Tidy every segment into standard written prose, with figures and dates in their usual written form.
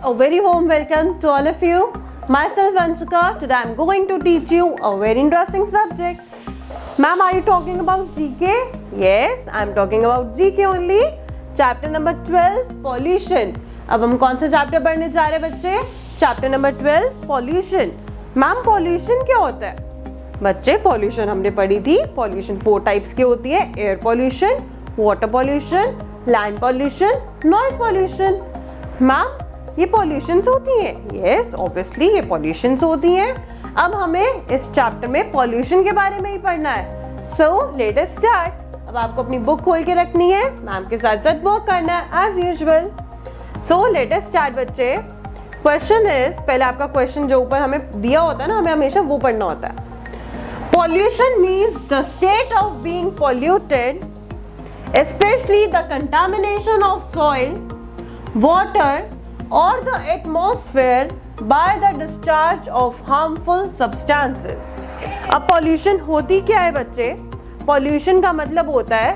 A very warm welcome to all of you. Myself Anshika. Today I am going to teach you a very interesting subject. Ma'am, are you talking about GK? Yes, I am talking about GK only. Chapter number 12, pollution. अब हम कौन सा chapter पढ़ने जा रहे हैं बच्चे? Chapter number 12, pollution. Ma'am pollution क्या होता है? बच्चे pollution हमने पढ़ी थी. pollution 4 टाइप्स की होती है. air pollution, water pollution, land pollution, noise pollution. Ma'am ये पॉल्यूशंस होती हैं? यस, ऑब्वियसली ये पॉल्यूशंस होती हैं. अब हमें इस चैप्टर में पॉल्यूशन के बारे में ही पढ़ना है. सो लेट अस स्टार्ट. अब आपको अपनी बुक खोल के रखनी है, मैम के साथ साथ वर्क करना है as usual. So let us start बच्चे. क्वेश्चन इज, पहले आपका क्वेश्चन जो ऊपर हमें दिया होता है ना, हमें हमेशा वो पढ़ना होता है. Pollution means the state of being polluted, especially the contamination of soil, water or the atmosphere by the discharge of harmful substances. अब pollution होती क्या है बच्चे? pollution का मतलब होता है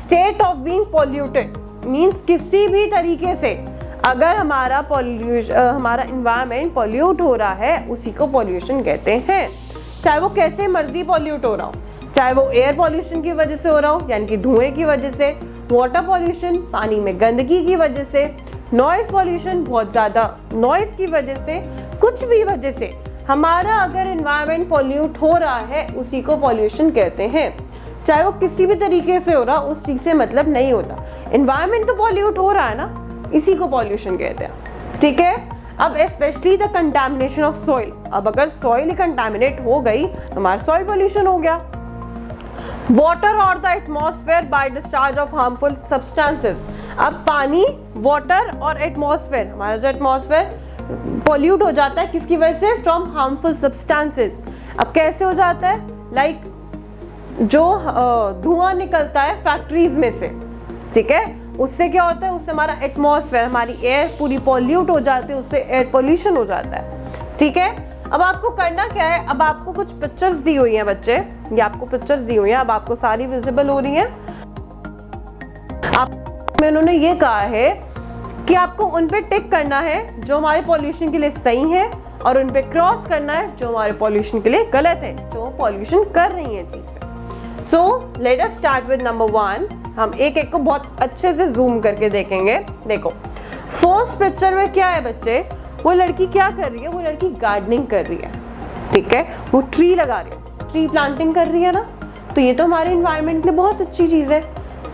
state of being polluted, means किसी भी तरीके से अगर हमारा environment pollute हो रहा है, उसी को pollution कहते हैं. चाहे वो कैसे मर्जी pollute हो रहा हो, चाहे वो एयर पॉल्यूशन की वजह से हो रहा हो, यानी कि धुएं की वजह से, वाटर पॉल्यूशन पानी में गंदगी की वजह से, नॉइज पॉल्यूशन बहुत ज़्यादा नॉइज की वजह से, कुछ भी वजह से हमारा अगर एनवायरनमेंट पॉल्यूट हो रहा है, उसी को पॉल्यूशन कहते हैं. चाहे वो किसी भी तरीके से हो रहा, उस चीज़ से मतलब नहीं होता. एनवायरनमेंट तो पॉल्यूट हो रहा है ना, इसी को पॉल्यूशन कहते हैं. ठीक है. अब specially the contamination of soil. अब अगर सॉइल कंटामिनेट हो गई तो हमारा सॉइल पॉल्यूशन हो गया. वाटर और the atmosphere by discharge of harmful substances. अब पानी, वाटर और एटमॉस्फेयर, हमारा जो एटमॉस्फेयर पॉल्यूट हो जाता है किसकी वजह से? From harmful substances. अब कैसे हो जाता है? लाइक जो धुआं निकलता है फैक्ट्रीज में से, ठीक है, उससे क्या होता है? उससे हमारा एटमॉस्फेयर, हमारी एयर पूरी पॉल्यूट हो जाती है, उससे एयर पोल्यूशन हो जाता है. ठीक है. अब आपको करना क्या है? अब आपको कुछ पिक्चर्स दी हुई हैं बच्चे, ये आपको पिक्चर्स दी हुई हैं, अब आपको सारी विजिबल हो रही हैं. आप में उन्होंने ये कहा है कि आपको उन पे टिक करना है जो हमारे पॉल्यूशन के लिए सही है, और उन पे क्रॉस करना है जो हमारे पॉल्यूशन के लिए गलत है, जो पॉल्यूशन कर रही है चीजें. सो let us start with number 1. हम एक एक को बहुत अच्छे से जूम करके देखेंगे. देखो फर्स्ट पिक्चर में क्या है बच्चे? वो लड़की क्या कर रही है? वो लड़की गार्डनिंग कर रही है. ठीक है. वो ट्री लगा रही है, ट्री प्लांटिंग कर रही है ना. तो ये तो हमारे एनवायरनमेंट के लिए बहुत अच्छी चीज है.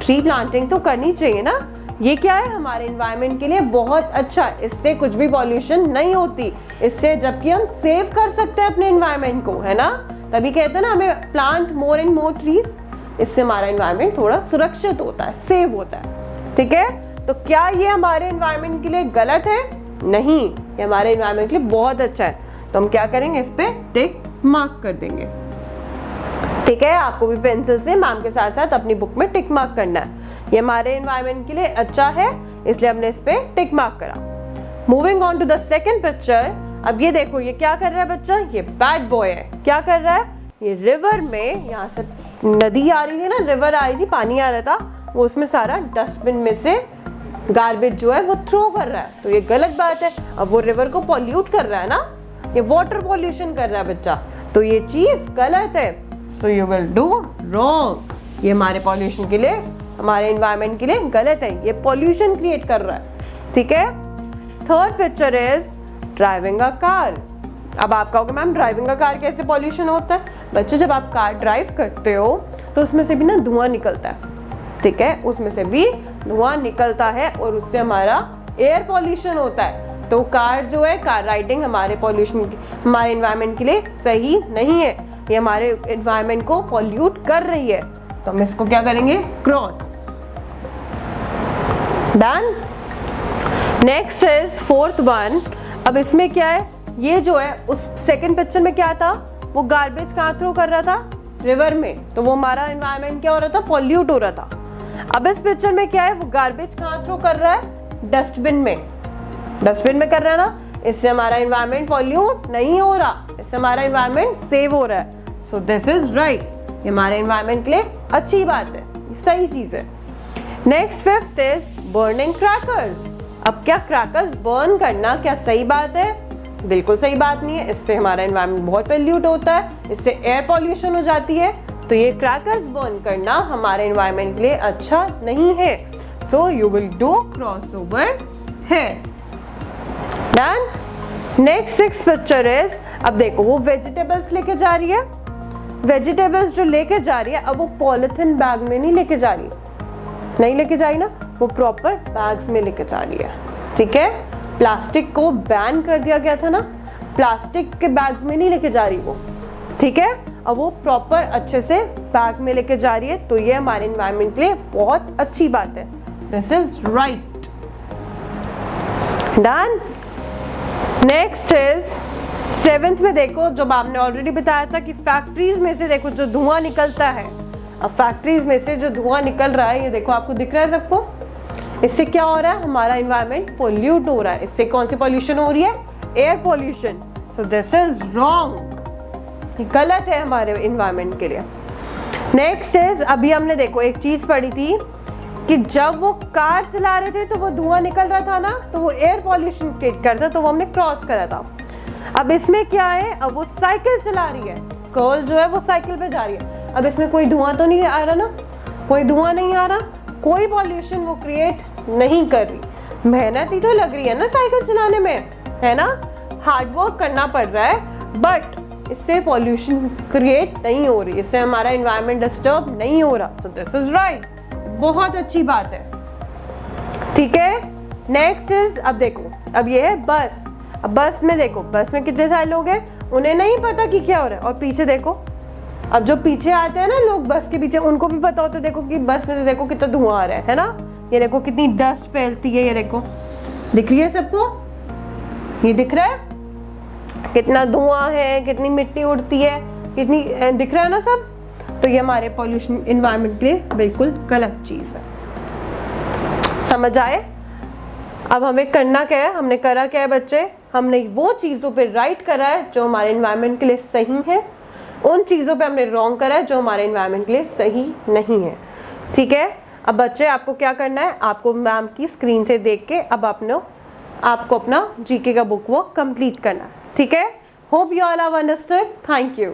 ट्री प्लांटिंग तो करनी चाहिए ना. ये क्या है? हमारे एनवायरनमेंट के लिए बहुत अच्छा. इससे कुछ भी पॉल्यूशन नहीं होती. इससे जबकि हम सेव कर सकते हैं अपने एनवायरनमेंट को, है ना. तभी कहते हैं ना, हमें plant more and more trees. इससे हमारा एनवायरनमेंट थोड़ा सुरक्षित होता है, सेव होता है. ठीक है. तो क्या ये हमारे एनवायरनमेंट के लिए गलत है? नहीं, ये हमारे एनवायरनमेंट के लिए बहुत अच्छा है. तो हम क्या करेंगे? इस पे टिक मार्क कर देंगे. ठीक है. आपको भी पेंसिल से मैम के साथ साथ अपनी बुक में टिक मार्क करना है. ये हमारे एनवायरनमेंट के लिए अच्छा है, इसलिए हमने इस पे टिक मार्क करा. Moving on to the second picture. अब ये देखो, ये क्या कर रहा है बच्चा? ये बैड बॉय है. क्या कर रहा है? ये रिवर में, यहाँ से नदी आ रही है ना, रिवर आ रही थी, पानी आ रहा था, वो उसमें सारा डस्टबिन में से गार्बेज जो है वो थ्रो कर रहा है. तो ये गलत बात है. अब वो रिवर को पॉल्यूट कर रहा है ना, ये वाटर पॉल्यूशन कर रहा है बच्चा. तो ये चीज गलत है. So you will do wrong. ये हमारे पॉल्यूशन के लिए, हमारे एनवायरनमेंट के लिए गलत है. ये पॉल्यूशन क्रिएट कर रहा है. ठीक है. Third picture is driving a car. अब आप कहोगे मैम ड्राइविंग अ कार कैसे पॉल्यूशन होता है? बच्चे, जब आप कार ड्राइव करते हो तो उसमें से भी ना धुआं निकलता है. ठीक है. उसमें से भी धुआं निकलता है और उससे हमारा एयर पॉल्यूशन होता है. तो कार जो है, कार राइडिंग हमारे पॉल्यूशन, हमारे एनवायरनमेंट के लिए सही नहीं है. ये हमारे एनवायरनमेंट को पॉल्यूट कर रही है. तो हम इसको क्या करेंगे? Cross. Done. Next is fourth one. अब इसमें क्या है? ये जो है, उस सेकंड पिक्चर में क्या था? वो गार्बेज कहाँ थ्रो कर रहा था? रिवर में. तो वो हमारा एनवायरनमेंट क्या हो रहा था? पॉल्यूट हो रहा था. अब इस पिक्चर में क्या है? वो गार्बेज कहाँ थ्रो कर रहा है? डस्टबिन में. डस्टबिन में कर रहा है ना. इससे हमारा एनवायरनमेंट पॉल्यूट नहीं हो रहा, इससे हमारा एनवायरनमेंट सेव हो रहा है. So this is right. ये हमारे एनवायरनमेंट के लिए अच्छी बात है, सही चीज है. Next fifth is burning crackers. अब क्या क्रैकर्स बर्न करना क्या सही बात है? बिल्कुल सही बात नहीं है। इससे हमारा एनवायरनमेंट बहुत पोल्यूट होता है, इससे एयर पॉल्यूशन हो जाती है। तो ये क्रैकर्स बर्न करना हमारे एनवायरनमेंट के लिए अच्छा नहीं है। So you will do crossover here. Done. Next 6 picture is, अब देखो वो वेजिटेबल्स लेके जा रही है। वेजिटेबल्स जो लेके जा रही है, अब वो पॉलिथीन बैग में नहीं लेके जा रही, नहीं लेके जाई ना, वो प्रॉपर बैग्स में लेके जा रही है। ठीक है, प्लास्टिक को बैन कर दिया गया था ना, प्लास्टिक के बैग्स में नहीं लेके जा रही वो। ठीक है, अब वो प्रॉपर अच्छे से बैग में लेके जा रही है। तो ये हमारे एनवायरनमेंट के लिए बहुत अच्छी बात है। This is right. Done. Next is 7th में देखो, जब आपने ऑलरेडी बताया था कि फैक्ट्रीज में से देखो जो धुआं निकलता है। अब फैक्ट्रीज में से जो धुआं निकल रहा है, ये देखो आपको दिख रहा है सबको। इससे क्या हो रहा है? हमारा एनवायरनमेंट पोल्यूट हो रहा है। इससे कौन सी पॉल्यूशन हो रही है? Air pollution. So this is wrong, ये गलत है हमारे एनवायरनमेंट के लिए। नेक्स्ट इज, अभी हमने देखो एक चीज पढ़ी थी कि जब वो कार चला रहे थे तो वो धुआं निकल रहा था ना, तो वो एयर पॉल्यूशन क्रिएट करता, तो वो हमने क्रॉस करा था। अब इसमें क्या है? अब वो साइकिल चला रही है, गर्ल जो है वो साइकिल पे जा रही है। अब इसमें कोई धुआं तो नहीं आ रहा ना, कोई धुआं नहीं आ रहा, कोई पॉल्यूशन वो क्रिएट नहीं कर रही। मेहनत ही तो लग रही है ना साइकिल चलाने में, है ना, हार्ड वर्क करना पड़ रहा है, बट इससे पॉल्यूशन क्रिएट नहीं हो रही, इससे हमारा एनवायरनमेंट डिस्टर्ब नहीं हो रहा। सो दिस इज राइट, बहुत अच्छी बात है। ठीक है, नेक्स्ट इज, अब देखो, अब ये है बस। अब बस में देखो, बस में कितने सारे लोग हैं, उन्हें नहीं पता कि क्या हो रहा है। और पीछे देखो, अब जो पीछे आते हैं ना लोग बस के पीछे, उनको भी पता होता है देखो कि बस में से देखो कितना धुआं आ रहा है ना। ये देखो कितनी डस्ट फैलती है, ये देखो दिख रही है सबको, ये दिख रहा है कितना धुआं है, कितनी मिट्टी उड़ती है, कितनी दिख रहा है ना सब। तो ये हमारे पॉल्यूशन एनवायरनमेंट के लिए बिल्कुल गलत चीज है। समझ आए? अब हमें करना क्या है? हमने करा क्या है बच्चे? हमने वो चीजों पे राइट करा है जो हमारे एनवायरनमेंट के लिए सही है, उन चीजों पे हमने रॉन्ग करा है जो हमारे एनवायरनमेंट के लिए सही नहीं है। ठीक है, अब बच्चे आपको क्या करना है? आपको मैम की स्क्रीन से देख के अब आपको अपना जीके का बुक वो कंप्लीट करना है। ठीक है, hope you all have understood. Thank you.